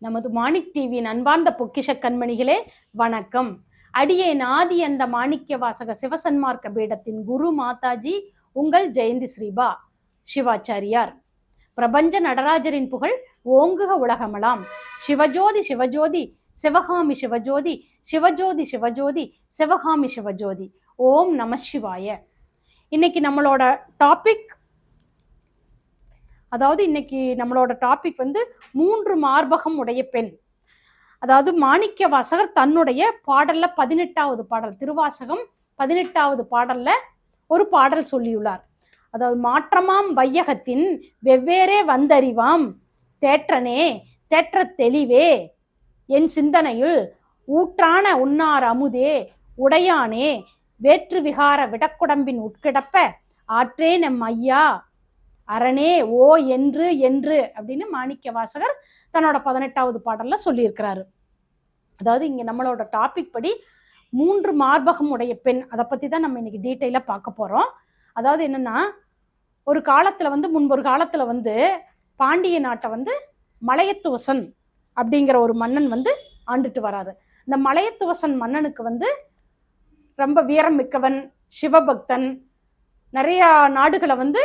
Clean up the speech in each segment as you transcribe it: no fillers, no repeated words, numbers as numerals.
நமது மாணிக் டிவியின் அன்பார்ந்த பொக்கிஷ கண்மணிகளே வணக்கம். அடியேன் ஆதி அந்த மாணிக்க வாசக சிவசன்மார்க்க பீடத்தின் குரு மாதாஜி உங்கள் ஜெயந்தி ஸ்ரீபா சிவாச்சாரியார். பிரபஞ்ச நடராஜரின் புகழ் ஓங்குக உலகமலாம். சிவஜோதி சிவஜோதி சிவகாமி சிவஜோதி சிவஜோதி சிவஜோதி சிவகாமி சிவஜோதி. ஓம் நம சிவாய. இன்னைக்கு நம்மளோட டாபிக் வந்து 3 மார்பகம் உடைய பெண். அதாவது மாணிக்க வாசகர் தன்னுடைய பாடல்ல 18வது பாடல், திருவாசகம் 18வது பாடல்ல ஒரு பாடல் சொல்லியுள்ளார். அதாவது மாற்றமாம் வையகத்தின் வெவ்வேறே வந்தறிவாம் தேற்றனே தேற்ற தெளிவே என் சிந்தனையுள் ஊற்றான உன்னார் அமுதே உடையானே வேற்று விகார விடக்குடம்பின் உட்கிடப்ப ஆற்றே நம் ஐயா அரணே ஓ என்று என்று அப்படின்னு மாணிக்க வாசகர் தன்னோட 18வது பாடல்ல சொல்லியிருக்கிறாரு. அதாவது இங்க நம்மளோட டாபிக் படி 3 மார்பகம் உடைய பெண், அதை பத்தி தான் நம்ம இன்னைக்கு டீட்டெயிலா பார்க்க போறோம். அதாவது என்னன்னா, ஒரு காலத்துல வந்து முன்பொரு காலத்துல வந்து பாண்டிய நாட்டை வந்து மலையத்துவசன் அப்படிங்கிற ஒரு மன்னன் வந்து ஆண்டுட்டு வராரு. இந்த மலையத்துவசன் மன்னனுக்கு வந்து ரொம்ப வீரம் மிக்கவன், சிவபக்தன், நிறைய நாடுகளை வந்து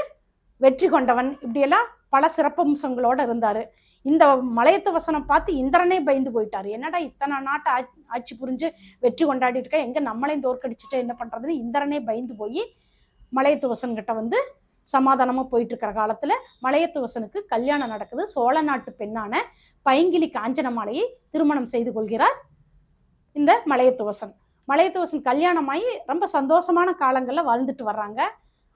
வெற்றி கொண்டவன், இப்படியெல்லாம் பல சிறப்பம்சங்களோட இருந்தாரு. இந்த மலையத்துவசனம் பார்த்து இந்திரனே பயந்து போயிட்டாரு. என்னடா இத்தனை நாட்டை ஆட்சி புரிஞ்சு வெற்றி கொண்டாடி இருக்க, எங்க நம்மளையும் தோற்கடிச்சுட்டு என்ன பண்றதுன்னு இந்திரனே பயந்து போய் மலையத்துவசன் கிட்ட வந்து சமாதானமா போயிட்டு இருக்கிற காலத்துல மலையத்துவசனுக்கு கல்யாணம் நடக்குது. சோழ நாட்டு பெண்ணான பைங்கிலி காஞ்சனமாலையை திருமணம் செய்து கொள்கிறார் இந்த மலையத்துவசன். மலையத்துவசன் கல்யாணமாகி ரொம்ப சந்தோஷமான காலங்கள்ல வாழ்ந்துட்டு வர்றாங்க.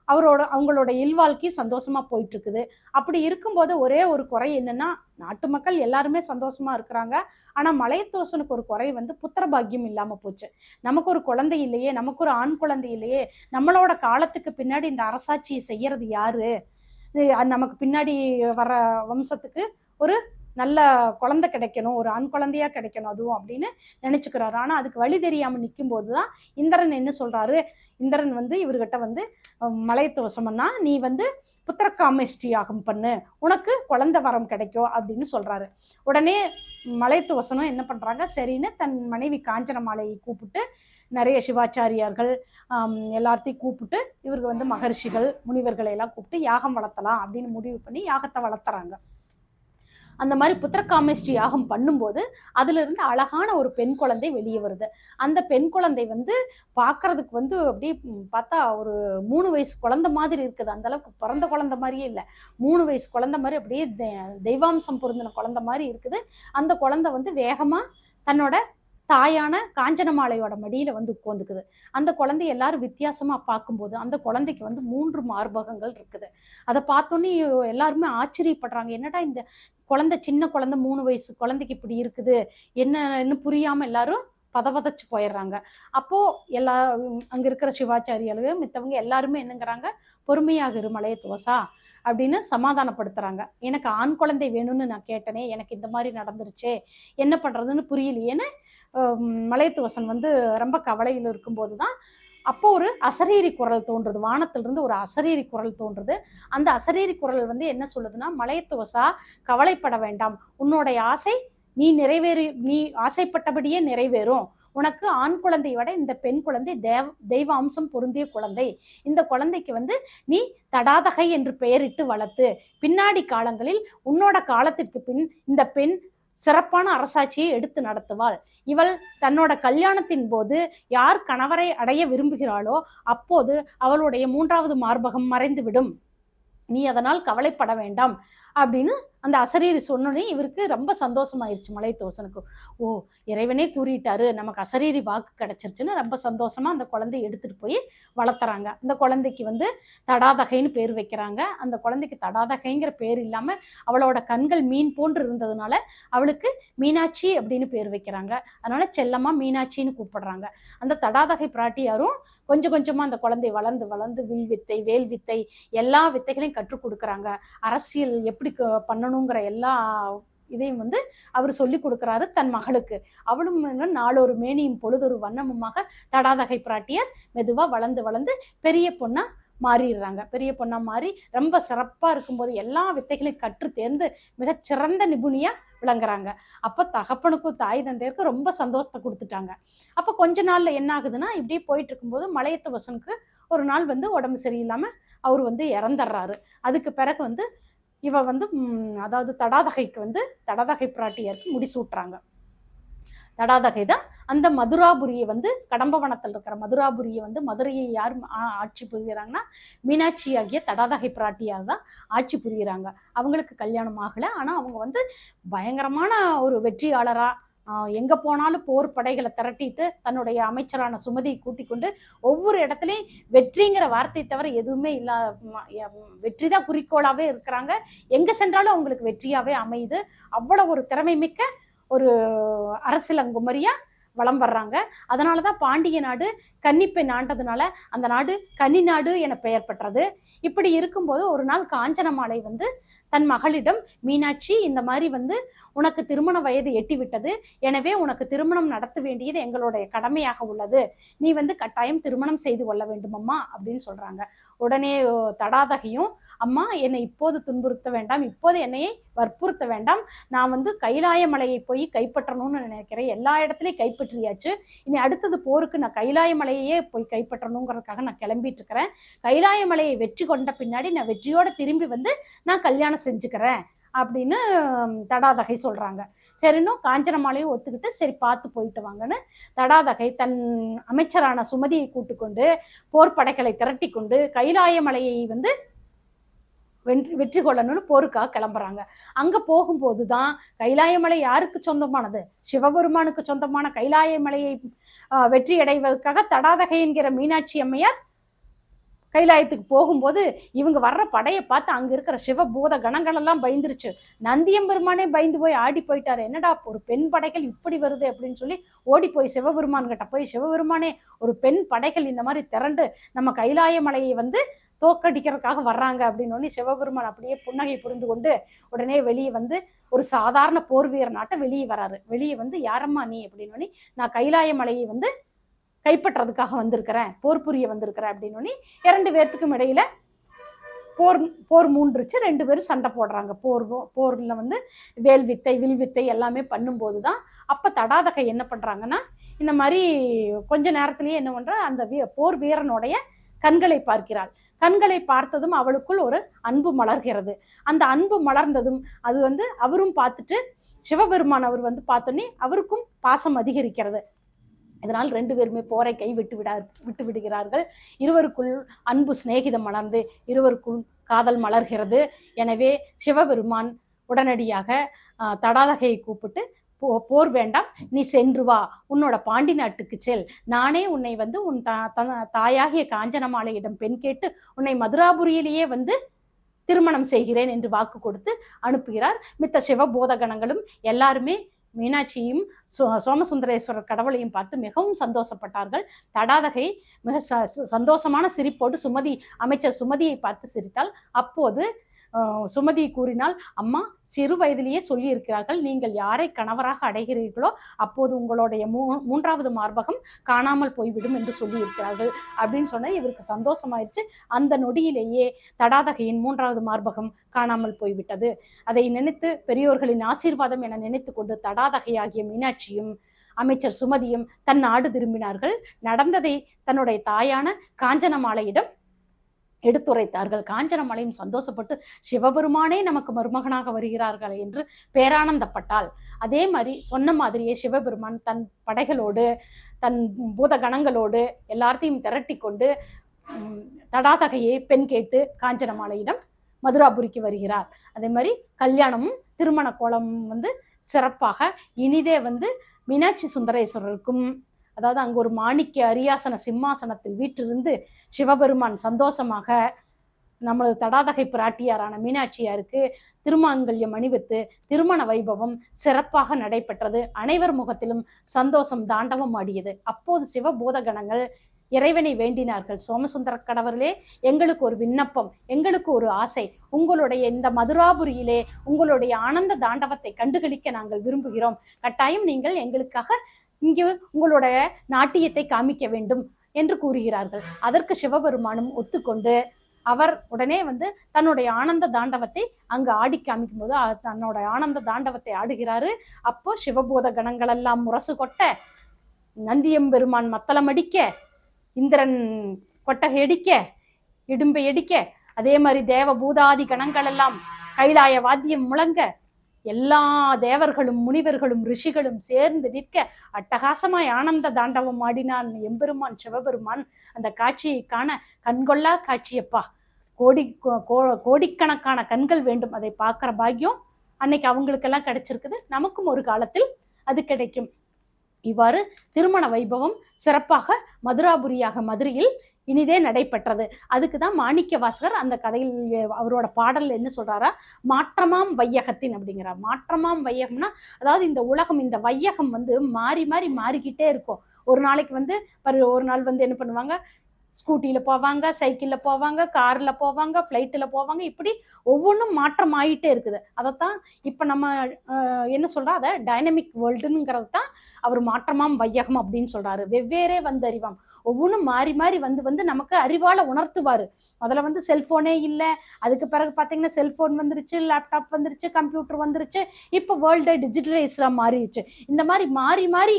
அவங்களோட இல்வாழ்க்கை சந்தோஷமா போயிட்டு இருக்குது. அப்படி இருக்கும்போது ஒரே ஒரு குறை என்னன்னா, நாட்டு மக்கள் எல்லாருமே சந்தோஷமா இருக்கிறாங்க. ஆனா மலையத்துவசனுக்கு ஒரு குறை வந்து புத்திர பாக்கியம் இல்லாம போச்சு. நமக்கு ஒரு குழந்தை இல்லையே, நமக்கு ஒரு ஆண் குழந்தை இல்லையே, நம்மளோட காலத்துக்கு பின்னாடி இந்த அரசாட்சியை செய்யறது யாரு, நமக்கு பின்னாடி வர வம்சத்துக்கு ஒரு நல்ல குழந்தை கிடைக்கணும், ஒரு ஆண் குழந்தையா கிடைக்கணும் அதுவும் அப்படின்னு நினைச்சுக்கிறாரு. ஆனா அதுக்கு வழி தெரியாம நிற்கும் போதுதான் இந்திரன் என்ன சொல்றாரு, இந்திரன் வந்து இவர்கிட்ட வந்து மலையத்துவசம்னா நீ வந்து புத்திரகாமேஷ்டி யாகம் பண்ணு, உனக்கு குழந்தை வரம் கிடைக்கும் அப்படின்னு சொல்றாரு. உடனே மலையத்துவசனம் என்ன பண்றாங்க, சரின்னு தன் மனைவி காஞ்சனமாலையை கூப்பிட்டு நிறைய சிவாச்சாரியார்கள் எல்லாத்தையும் கூப்பிட்டு இவருக்கு வந்து மகர்ஷிகள் முனிவர்களை எல்லாம் கூப்பிட்டு யாகம் வளர்த்தலாம் அப்படின்னு முடிவு பண்ணி யாகத்தை வளர்த்துறாங்க. அந்த மாதிரி புத்திரகாமேஷ்டி யாகம் பண்ணும்போது அதுல இருந்து அழகான ஒரு பெண் குழந்தை வெளியே வருது. அந்த பெண் குழந்தை வந்து பார்க்கறதுக்கு வந்து அப்படியே பார்த்தா ஒரு 3 வயசு குழந்தை மாதிரி இருக்குது. அந்த அளவுக்கு பிறந்த குழந்தை மாதிரியே இல்லை, 3 வயசு குழந்தை மாதிரி அப்படியே தெய்வாம்சம் பொருந்தின குழந்தை மாதிரி இருக்குது. அந்த குழந்தை வந்து வேகமா தன்னோட தாயான காஞ்சனமாலையோட மடியில வந்து உட்காந்துக்குது. அந்த குழந்தை எல்லாரும் வித்தியாசமா பார்க்கும்போது அந்த குழந்தைக்கு வந்து 3 மார்பகங்கள் இருக்குது. அதை பார்த்தோன்னே எல்லாருமே ஆச்சரியப்படுறாங்க. என்னடா இந்த குழந்தை, சின்ன குழந்தை, 3 வயசு குழந்தைக்கு இப்படி இருக்குது, என்னன்னு புரியாம எல்லாரும் பதபதச்சு போயிடுறாங்க. அப்போ அங்க இருக்கிற சிவாச்சாரியாளர்கள் மித்தவங்க எல்லாருமே என்னங்கிறாங்க, பொறுமையாக இரு மலையத்துவசா அப்படின்னு சமாதானப்படுத்துறாங்க. எனக்கு ஆண் குழந்தை வேணும்னு நான் கேட்டனே, எனக்கு இந்த மாதிரி நடந்துருச்சே, என்ன பண்றதுன்னு புரியலையேன்னு மலையத்துவசன் வந்து ரொம்ப கவலையில் இருக்கும்போதுதான் அப்போ ஒரு அசரீரி குரல் தோன்றுது. வானத்திலிருந்து ஒரு அசரீரி குரல் தோன்றுது. அந்த அசரீரி குரல் வந்து என்ன சொல்லுதுன்னா, மலையத்துவசா கவலைப்பட வேண்டாம், உன்னுடைய ஆசை நீ ஆசைப்பட்டபடியே நிறைவேறும். உனக்கு ஆண் குழந்தையை விட இந்த பெண் குழந்தை தெய்வ அம்சம் பொருந்திய குழந்தை. இந்த குழந்தைக்கு வந்து நீ தடாதகை என்று பெயரிட்டு வளர்த்து பின்னாடி காலங்களில் உன்னோட காலத்திற்கு பின் இந்த பெண் சிறப்பான அரசாட்சியை எடுத்து நடத்துவாள். இவள் தன்னோட கல்யாணத்தின் போது யார் கணவரை அடைய விரும்புகிறாளோ அப்போது அவளுடைய 3வது மார்பகம் மறைந்துவிடும், நீ அதனால் கவலைப்பட வேண்டாம் அப்படின்னு அந்த அசரீரி சொன்னோடனே இவருக்கு ரொம்ப சந்தோஷமாயிருச்சு மலையத்துவசனுக்கு. ஓ, இறைவனே கூறிட்டாரு, நமக்கு அசரீரி வாக்கு கிடைச்சிருச்சுன்னு ரொம்ப சந்தோஷமா அந்த குழந்தையை எடுத்துட்டு போய் வளர்த்துறாங்க. அந்த குழந்தைக்கு வந்து தடாதகைன்னு பேர் வைக்கிறாங்க. அந்த குழந்தைக்கு தடாதகைங்கிற பேர் இல்லாம அவளோட கண்கள் மீன் போன்று இருந்ததுனால அவளுக்கு மீனாட்சி அப்படின்னு பேர் வைக்கிறாங்க. அதனால செல்லமா மீனாட்சின்னு கூப்பிடுறாங்க. அந்த தடாதகை பிராட்டியாரும் கொஞ்சம் கொஞ்சமா அந்த குழந்தை வளர்ந்து வளர்ந்து வில் வித்தை, வேல் வித்தை, எல்லா வித்தைகளையும் கற்றுக் கொடுக்குறாங்க. அரசியல் எப்படி பண்ணணுங்கிற எல்லா இதையும் வந்து அவர் சொல்லி கொடுக்கிறாரு தன் மகளுக்கு. அவளும் நாளொரு மேனியும் பொழுதொரு வண்ணமுமாக தடாதகை பிராட்டியர் மெதுவா வளர்ந்து வளர்ந்து பெரிய பொண்ணா மாறிடுறாங்க. பெரிய பொண்ணா மாறி ரொம்ப சிறப்பா இருக்கும்போது எல்லா வித்தைகளையும் கற்று தேர்ந்து மிகச்சிறந்த நிபுணியா விளங்குறாங்க. அப்ப தகப்பனுக்கும் தாய் தந்தையருக்கும் ரொம்ப சந்தோஷத்தை கொடுத்துட்டாங்க. அப்ப கொஞ்ச நாள்ல என்ன ஆகுதுன்னா, இப்படியே போயிட்டு இருக்கும்போது மலையத்து வசனுக்கு ஒரு நாள் வந்து உடம்பு சரியில்லாம அவர் வந்து இறந்துடுறாரு. அதுக்கு பிறகு வந்து இவ வந்து அதாவது தடாதகைக்கு வந்து தடாதகை பிராட்டியாருக்கு முடிசூட்டுறாங்க. தடாதகை தான் அந்த மதுராபுரியை வந்து கடம்பவனத்தில் இருக்கிற மதுராபுரியை வந்து மதுரையை யார் ஆட்சி புரிகிறாங்கன்னா மீனாட்சி ஆகிய தடாதகை பிராட்டியார் தான் ஆட்சி புரிகிறாங்க. அவங்களுக்கு கல்யாணம் ஆகலை. ஆனால் அவங்க வந்து பயங்கரமான ஒரு வெற்றியாளராக எங்கே போனாலும் போர் படைகளை திரட்டிட்டு தன்னுடைய அமைச்சரான சுமதியை கூட்டிக் கொண்டு ஒவ்வொரு இடத்துலையும் வெற்றிங்கிற வார்த்தை தவிர எதுவுமே வெற்றி தான் குறிக்கோளாகவே இருக்கிறாங்க. எங்கே சென்றாலும் அவங்களுக்கு வெற்றியாகவே அமையுது. அவ்வளோ ஒரு திறமை மிக்க ஒரு அரசியலங்குமரியா வலம் வர்றாங்க. அதனாலதான் பாண்டிய நாடு கன்னிப்பெண் ஆண்டதுனால அந்த நாடு கன்னி நாடு என பெயர் பெற்றது. இப்படி இருக்கும்போது ஒரு நாள் காஞ்சனமாலை வந்து தன் மகளிடம், மீனாட்சி, இந்த மாதிரி வந்து உனக்கு திருமண வயது எட்டிவிட்டது, எனவே உனக்கு திருமணம் நடத்த வேண்டியது எங்களுடைய கடமையாக உள்ளது, நீ வந்து கட்டாயம் திருமணம் செய்து கொள்ள வேண்டும் அம்மா அப்படின்னு சொல்றாங்க. உடனே தடாதகையும், அம்மா என்னை இப்போது துன்புறுத்த வேண்டாம், இப்போது என்னையை வற்புறுத்த வேண்டாம், நான் வந்து கைலாய மலையை போய் கைப்பற்றணும்னு நினைக்கிறேன், எல்லா இடத்துலையும் கைப்பற்றியாச்சு, இனி அடுத்தது போருக்கு நான் கைலாய மலையே போய் கைப்பற்றணுங்கிறதுக்காக நான் கிளம்பிட்டு இருக்கிறேன், கைலாய மலையை வெற்றி கொண்ட பின்னாடி நான் வெற்றியோட திரும்பி வந்து நான் கல்யாணம் செஞ்சுக்கிறேன் அப்படின்னு தடாதகை சொல்றாங்க. சரின்னு காஞ்சனமாலையும் ஒத்துக்கிட்டு சரி பார்த்து போயிட்டு வாங்கன்னு தடாதகை தன் அமைச்சரான சுமதியை கூட்டுக்கொண்டு போர்ப்படைகளை திரட்டி கொண்டு கைலாய மலையை வந்து வெற்றி கொள்ளணும்னு போருக்காக கிளம்புறாங்க. அங்க போகும்போதுதான் கைலாயமலை யாருக்கு சொந்தமானது? சிவபெருமானுக்கு சொந்தமான கைலாய மலையை வெற்றி அடைவதற்காக தடாதகை என்கிற மீனாட்சி அம்மையார் கைலாயத்துக்கு போகும்போது இவங்க வர்ற படையை பார்த்து அங்க இருக்கிற சிவபூத கணங்கள் எல்லாம் பயந்துருச்சு. நந்தியம்பெருமானே பயந்து போய் ஆடி போயிட்டாரு. என்னடா ஒரு பெண் படைகள் இப்படி வருது அப்படின்னு சொல்லி ஓடி போய் சிவபெருமான் கிட்ட போய், சிவபெருமானே, ஒரு பெண் படைகள் இந்த மாதிரி திரண்டு நம்ம கைலாய மலையை வந்து தோக்கடிக்கிறதுக்காக வர்றாங்க அப்படின்னு சிவபெருமான் அப்படியே புன்னகை புரிந்து கொண்டு உடனே வெளியே வந்து ஒரு சாதாரண போர் வீரனாட்ட வெளியே வராரு. வெளியே வந்து, யாரம்மா நீ அப்படின்னு, நான் கைலாய மலையை வந்து கைப்பற்றதுக்காக வந்திருக்கிறேன், போர் புரிய வந்திருக்கிறேன் அப்படின்னு 2 பேர்த்துக்கும் இடையில போர் மூண்டுருச்சு. 2 பேரும் சண்டை போடுறாங்க. போர்ல வந்து வேல் வித்தை வில் வித்தை எல்லாமே பண்ணும்போது தான் அப்ப தடாதகை என்ன பண்றாங்கன்னா, இந்த மாதிரி கொஞ்ச நேரத்திலேயே என்ன பண்ற, அந்த போர் வீரனுடைய கண்களை பார்க்கிறாள். கண்களை பார்த்ததும் அவளுக்குள் ஒரு அன்பு மலர்கிறது. அந்த அன்பு மலர்ந்ததும் அது வந்து அவரும் பார்த்துட்டு, சிவபெருமான் அவர் வந்து பார்த்தோன்னே அவருக்கும் பாசம் அதிகரிக்கிறது. இதனால் 2 பேருமே போரை விட்டு விடுகிறார்கள். இருவருக்குள் அன்பு சிநேகிதம் மலர்ந்து இருவருக்குள் காதல் மலர்கிறது. எனவே சிவபெருமான் உடனடியாக தடாதகையை கூப்பிட்டு, போர் வேண்டாம், நீ சென்று வா, உன்னோட பாண்டி நாட்டுக்கு செல், நானே உன்னை வந்து உன் தாயாகிய காஞ்சனமாலையிடம் பெண் கேட்டு உன்னை மதுராபுரியிலேயே வந்து திருமணம் செய்கிறேன் என்று வாக்கு கொடுத்து அனுப்புகிறார். மித்த சிவபோதகணங்களும் எல்லாருமே மீனாட்சியும் சோமசுந்தரேஸ்வரர் கடவுளையும் பார்த்து மிகவும் சந்தோஷப்பட்டார்கள். தடாதகை மிக சந்தோஷமான சிரிப்போடு அமைச்சர் சுமதியை பார்த்து சிரித்தாள். அப்போது சுமதி கூறினால், அம்மா, சிறு வயதிலேயே சொல்லி இருக்கிறார்கள், நீங்கள் யாரை கணவராக அடைகிறீர்களோ அப்போது உங்களுடைய 3வது மார்பகம் காணாமல் போய்விடும் என்று சொல்லி இருக்கிறார்கள் அப்படின்னு சொன்ன இவருக்கு சந்தோஷமாயிருச்சு. அந்த நொடியிலேயே தடாதகையின் 3வது மார்பகம் காணாமல் போய்விட்டது. அதை நினைத்து பெரியோர்களின் ஆசீர்வாதம் என நினைத்து கொண்டு தடாதகையாகிய மீனாட்சியும் அமைச்சர் சுமதியும் தன் நாடு திரும்பினார்கள். நடந்ததை தன்னுடைய தாயான காஞ்சனமாலையிடம் எடுத்துரைத்தார்கள். காஞ்சனமாலையும் சந்தோஷப்பட்டு, சிவபெருமானே நமக்கு மருமகனாக வருகிறார்கள் என்று பேரானந்தப்பட்டாள். அதே மாதிரி சொன்ன மாதிரியே சிவபெருமான் தன் படைகளோடு தன் பூதகணங்களோடு எல்லாத்தையும் திரட்டி கொண்டு தடாதகையை பெண் கேட்டு காஞ்சனமாலையிடம் மதுராபுரிக்கு வருகிறார். அதே மாதிரி கல்யாணமும் திருமண கோலம் வந்து சிறப்பாக இனிதே வந்து மீனாட்சி சுந்தரேஸ்வரருக்கும், அதாவது அங்கு ஒரு மாணிக்க அரியாசன சிம்மாசனத்தில் வீற்றிருந்து சிவபெருமான் சந்தோஷமாக நமது தடாதகை பிராட்டியாரான மீனாட்சியாருக்கு திருமாங்கல்யம் அணிவித்து திருமண வைபவம் சிறப்பாக நடைபெற்றது. அனைவர் முகத்திலும் சந்தோஷம் தாண்டவம் ஆடியது. அப்போது சிவபூதகணங்கள் இறைவனை வேண்டினார்கள். சோமசுந்தர கடவுளே, எங்களுக்கு ஒரு விண்ணப்பம், எங்களுக்கு ஒரு ஆசை, உங்களுடைய இந்த மதுராபுரியிலே உங்களுடைய ஆனந்த தாண்டவத்தை கண்டுகளிக்க நாங்கள் விரும்புகிறோம், கட்டாயம் நீங்கள் எங்களுக்காக இங்கு உங்களுடைய நாட்டியத்தை காமிக்க வேண்டும் என்று கூறுகிறார்கள். அதற்கு சிவபெருமானும் ஒத்துக்கொண்டு அவர் உடனே தன்னுடைய ஆனந்த தாண்டவத்தை அங்கு ஆடி காமிக்கும் போது தன்னோட ஆனந்த தாண்டவத்தை ஆடுகிறாரு. அப்போ சிவபூத கணங்கள் எல்லாம் முரசு கொட்ட, நந்தியம்பெருமான் மத்தளம் அடிக்க, இந்திரன் கொட்டகை அடிக்க, இடும்பை அடிக்க, அதே மாதிரி தேவ பூதாதி கணங்கள் எல்லாம் கைலாய வாத்தியம் முழங்க, எல்லா தேவர்களும் முனிவர்களும் ரிஷிகளும் சேர்ந்து நிற்க அட்டகாசமாய் ஆனந்த தாண்டவம் ஆடினான் எம்பெருமான் சிவபெருமான். அந்த காட்சியை காண கண்கொள்ளா காட்சியப்பா, கோடிக்கணக்கான கண்கள் வேண்டும். அதை பார்க்கிற பாக்கியம் அன்னைக்கு அவங்களுக்கெல்லாம் கிடைச்சிருக்குது. நமக்கும் ஒரு காலத்தில் அது கிடைக்கும். இவ்வாறு திருமண வைபவம் சிறப்பாக மதுராபுரியாக மதுரையில் இனிதே நடைபெற்றது. அதுக்குதான் மாணிக்க வாசகர் அந்த கதையில் அவரோட பாடல் என்ன சொல்றாரா, மாற்றமாம் வையகத்தின் அப்படிங்கிறார். மாற்றமாம் வையகம்னா அதாவது இந்த உலகம், இந்த வையகம் மாறி மாறி மாறிக்கிட்டே இருக்கும். ஒரு நாளைக்கு ஒரு நாள் என்ன பண்ணுவாங்க, ஸ்கூட்டியில் போவாங்க, சைக்கிளில் போவாங்க, காரில் போவாங்க, ஃப்ளைட்டில் போவாங்க, இப்படி ஒவ்வொன்றும் மாற்றம் ஆகிட்டே இருக்குது. அதைத்தான் இப்போ நம்ம என்ன சொல்கிறோம், அதை டைனமிக் வேர்ல்டுங்கிறது தான் அவர் மாற்றமாம் வையகம் அப்படின்னு சொல்கிறாரு. வெவ்வேறே அறிவாம், ஒவ்வொன்றும் மாறி மாறி நமக்கு அறிவால் உணர்த்துவார். முதல்ல செல்ஃபோனே இல்லை, அதுக்கு பிறகு பார்த்தீங்கன்னா செல்ஃபோன் வந்துருச்சு, லேப்டாப் வந்துருச்சு, கம்ப்யூட்டர் வந்துருச்சு, இப்போ வேர்ல்டு டிஜிட்டலைஸ்டாக மாறிடுச்சு. இந்த மாதிரி மாறி மாறி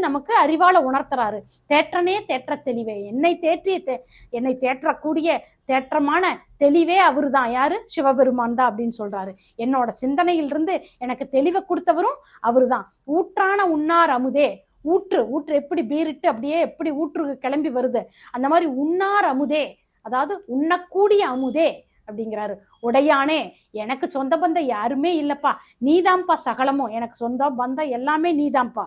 நமக்கு அறிவால் உணர்த்துறாரு. தேற்றனே தேற்ற தெளிவே, என்னை தேற்றக்கூடிய தேற்றமான தெளிவே அவரு தான். யாரு? சிவபெருமான் தான் அப்படின்னு சொல்றாரு. என்னோட சிந்தனையிலிருந்து எனக்கு தெளிவை கொடுத்தவரும் அவரு தான். ஊற்றான உண்ணார் அமுதே, ஊற்று எப்படி பீரிட்டு அப்படியே எப்படி ஊற்று கிளம்பி வருது, அந்த மாதிரி உண்ணார் அமுதே, அதாவது உண்ணக்கூடிய அமுதே அப்படிங்கிறாரு. உடையானே, எனக்கு சொந்த பந்தம் யாருமே இல்லப்பா, நீதான்ப்பா சகலமும், எனக்கு சொந்த பந்தம் எல்லாமே நீதான்ப்பா.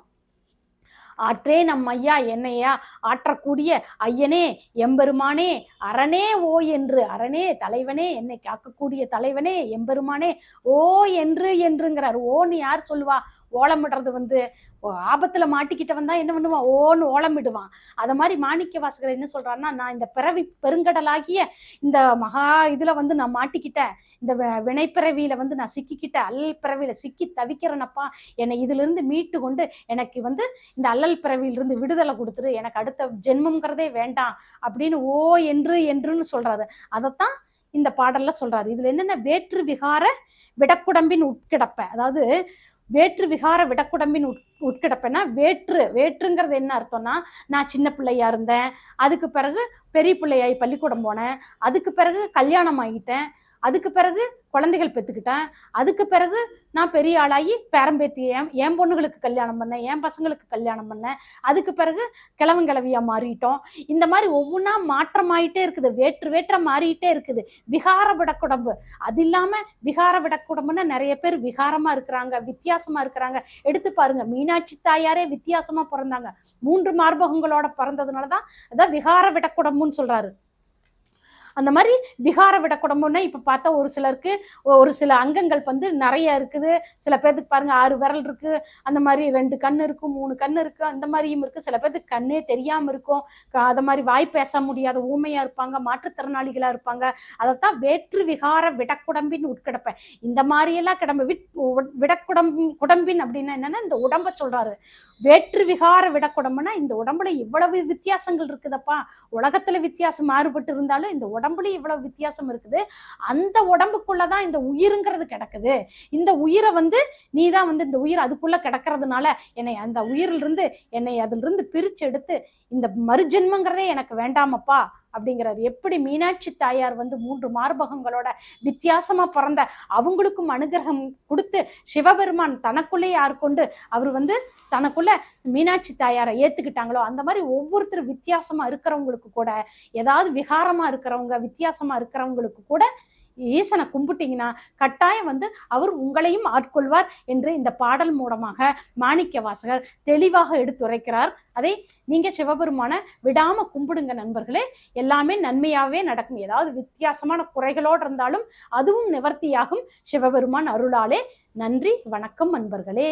ஆற்றே நம் ஐயா என்னையா ஆற்றக்கூடிய ஐயனே எம்பெருமானே, அரணே ஓ என்று, அரணே தலைவனே, என்னை காக்கக்கூடிய தலைவனே எம்பெருமானே, ஓ என்றுங்கிறார். ஓன்னு யார் சொல்லுவா? ஓலமிடுறது ஆபத்துல மாட்டிக்கிட்ட வந்தா என்ன பண்ணுவான்? ஓன்னு ஓலமிடுவான். அத மாதிரி மாணிக்க வாசகர் என்ன சொல்றாருன்னா, நான் இந்த பிறவி பெருங்கடலாகிய இந்த மகா இதுல நான் மாட்டிக்கிட்டேன், இந்த வினைப்பிறவியில நான் சிக்கிக்கிட்டேன், அல்லல் பிறவியில சிக்கி தவிக்கிறேனப்பா, என்னை இதுல இருந்து மீட்டு கொண்டு எனக்கு இந்த அல்லல் பிறவியிலிருந்து விடுதலை கொடுத்துரு, எனக்கு அடுத்த ஜென்மம்ங்கிறதே வேண்டாம் அப்படின்னு ஓ என்றுன்னு சொல்றாரு. அதைத்தான் இந்த பாடல்ல சொல்றாரு. இதுல என்னென்ன, வேற்று விகார விடக்குடம்பின் உட்கிடப்ப, அதாவது வேற்று விகார விடக்குடம்பின் உட்கிடப்பேன்னா, வேற்றுங்கிறது என்ன அர்த்தம்னா, நான் சின்ன பிள்ளையா இருந்தேன், அதுக்கு பிறகு பெரிய பிள்ளையாகி பள்ளிக்கூடம் போனேன், அதுக்கு பிறகு கல்யாணம் ஆகிட்டேன், அதுக்கு பிறகு குழந்தைகள் பெற்றுக்கிட்டேன், அதுக்கு பிறகு நான் பெரிய ஆளாகி பேரம்பேத்தி என் பொண்ணுகளுக்கு கல்யாணம் பண்ணேன், என் பசங்களுக்கு கல்யாணம் பண்ணேன், அதுக்கு பிறகு கிழவங்கிழவியா மாறிட்டோம். இந்த மாதிரி ஒவ்வொன்றா மாற்றமாயிட்டே இருக்குது, வேற்ற மாறிட்டே இருக்குது. விகார விடக்குடம்பு, அது இல்லாம விகார விடக்குடம்புன்னா நிறைய பேர் விகாரமா இருக்கிறாங்க, வித்தியாசமா இருக்கிறாங்க. எடுத்து பாருங்க, மீனாட்சி தாயாரே வித்தியாசமா பிறந்தாங்க, 3 மார்பகங்களோட பிறந்ததுனாலதான் அதான் விகார விடக்குடம்புன்னு சொல்றாரு. அந்த மாதிரி விகார விடக்குடம்புன்னா இப்ப பார்த்தா ஒரு சிலருக்கு ஒரு சில அங்கங்கள் நிறைய இருக்குது. சில பேருக்கு பாருங்க 6 விரல் இருக்கு, அந்த மாதிரி 2 கண்ணு இருக்கும், 3 கண்ணு இருக்கு, அந்த மாதிரியும் இருக்கு. சில பேருக்கு கண்ணே தெரியாம இருக்கும், அத மாதிரி வாய் பேச முடியாத ஊமையா இருப்பாங்க, மாற்றுத்திறனாளிகளா இருப்பாங்க. அதைத்தான் வேற்று விகார விடக்குடம்பின் உட்கிடப்ப. இந்த மாதிரி எல்லாம் குடம்பின் அப்படின்னா என்னன்னா, இந்த உடம்ப சொல்றாரு. வேற்று விகார விடக்குடம்புனா இந்த உடம்புல இவ்வளவு வித்தியாசங்கள் இருக்குதப்பா, உலகத்துல வித்தியாசம் மாறுபட்டு இருந்தாலும் இந்த உடம்புல இவ்வளவு வித்தியாசம் இருக்குது. அந்த உடம்புக்குள்ளதான் இந்த உயிருங்கிறது கிடக்குது. இந்த உயிரை நீதான் இந்த உயிர் அதுக்குள்ள கிடக்கிறதுனால என்னை அந்த உயிரிலிருந்து என்னை அதுல இருந்து பிரிச்சு எடுத்து இந்த மறுஜென்மங்கிறதே எனக்கு வேண்டாமப்பா அப்படிங்கிறார். எப்படி மீனாட்சி தாயார் 3 மார்பகங்களோட வித்தியாசமா பிறந்த அவங்களுக்கும் அனுகிரகம் கொடுத்து சிவபெருமான் தனக்குள்ளே யார் கொண்டு அவர் தனக்குள்ள மீனாட்சி தாயாரை ஏத்துக்கிட்டாங்களோ, அந்த மாதிரி ஒவ்வொருத்தரும் வித்தியாசமா இருக்கிறவங்களுக்கு கூட, ஏதாவது விகாரமா இருக்கிறவங்க வித்தியாசமா இருக்கிறவங்களுக்கு கூட ஈசனை கும்பிட்டீங்கன்னா கட்டாயம் அவர் உங்களையும் ஆட்கொள்வார் என்று இந்த பாடல் மூலமாக மாணிக்க வாசகர் தெளிவாக எடுத்துரைக்கிறார். அதை நீங்க சிவபெருமான விடாம கும்பிடுங்க நண்பர்களே, எல்லாமே நன்மையாவே நடக்கும். ஏதாவது வித்தியாசமான குறைகளோடு இருந்தாலும் அதுவும் நிவர்த்தியாகும் சிவபெருமான் அருளாலே. நன்றி, வணக்கம் நண்பர்களே.